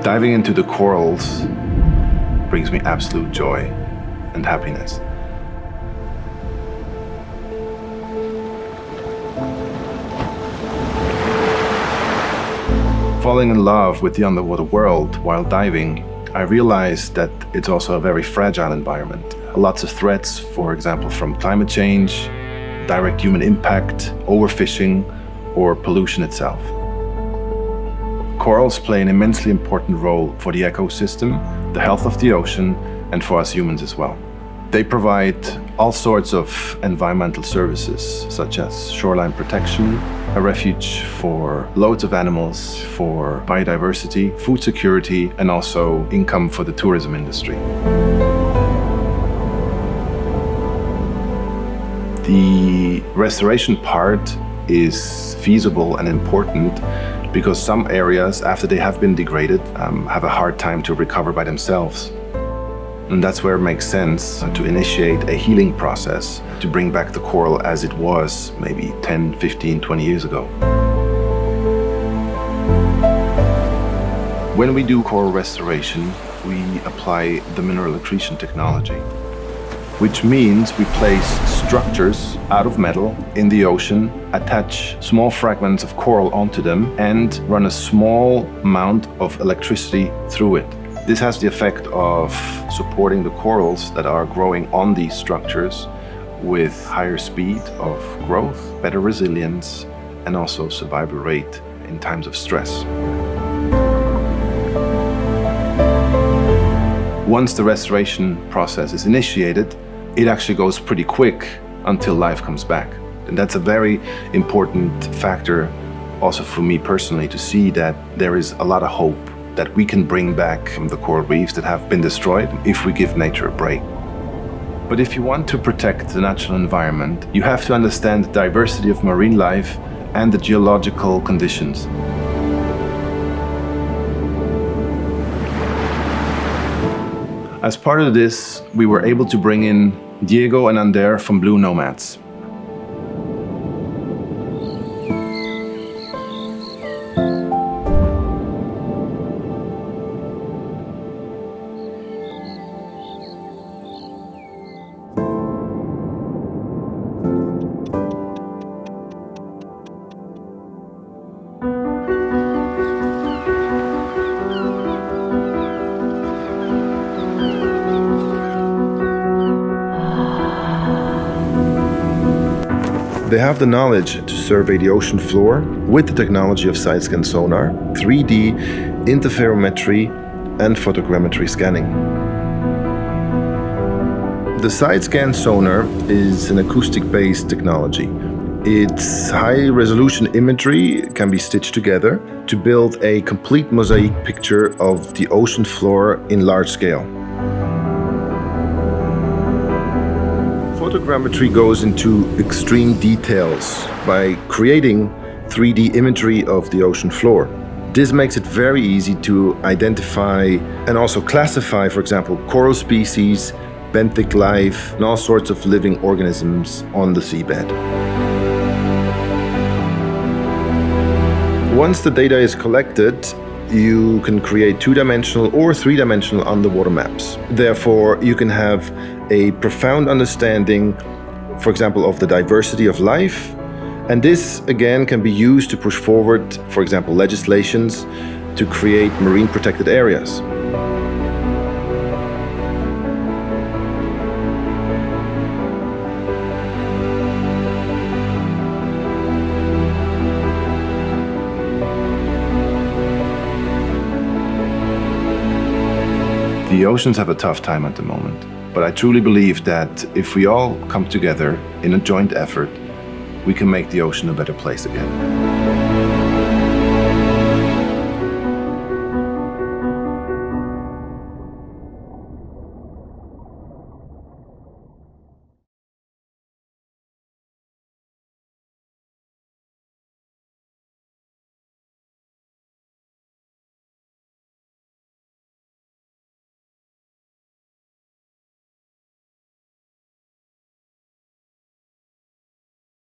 Diving into the corals brings me absolute joy and happiness. Falling in love with the underwater world while diving, I realized that it's also a very fragile environment. Lots of threats, for example, from climate change, direct human impact, overfishing, or pollution itself. Corals play an immensely important role for the ecosystem, the health of the ocean, and for us humans as well. They provide all sorts of environmental services, such as shoreline protection, a refuge for loads of animals, for biodiversity, food security, and also income for the tourism industry. The restoration part is feasible and important because some areas, after they have been degraded, have a hard time to recover by themselves. And that's where it makes sense to initiate a healing process to bring back the coral as it was maybe 10, 15, 20 years ago. When we do coral restoration, we apply the mineral accretion technology, which means we place structures out of metal in the ocean, attach small fragments of coral onto them, and run a small amount of electricity through it. This has the effect of supporting the corals that are growing on these structures with higher speed of growth, better resilience, and also survival rate in times of stress. Once the restoration process is initiated, it actually goes pretty quick until life comes back. And that's a very important factor also for me personally, to see that there is a lot of hope that we can bring back the coral reefs that have been destroyed if we give nature a break. But if you want to protect the natural environment, you have to understand the diversity of marine life and the geological conditions. As part of this, we were able to bring in Diego and Ander from BlueNomads. They have the knowledge to survey the ocean floor with the technology of side-scan sonar, 3D interferometry, and photogrammetry scanning. The side-scan sonar is an acoustic-based technology. Its high-resolution imagery can be stitched together to build a complete mosaic picture of the ocean floor in large scale. Photogrammetry goes into extreme details by creating 3D imagery of the ocean floor. This makes it very easy to identify and also classify, for example, coral species, benthic life, and all sorts of living organisms on the seabed. Once the data is collected, you can create two-dimensional or three-dimensional underwater maps. Therefore, you can have a profound understanding, for example, of the diversity of life. And this, again, can be used to push forward, for example, legislations to create marine protected areas. The oceans have a tough time at the moment, but I truly believe that if we all come together in a joint effort, we can make the ocean a better place again.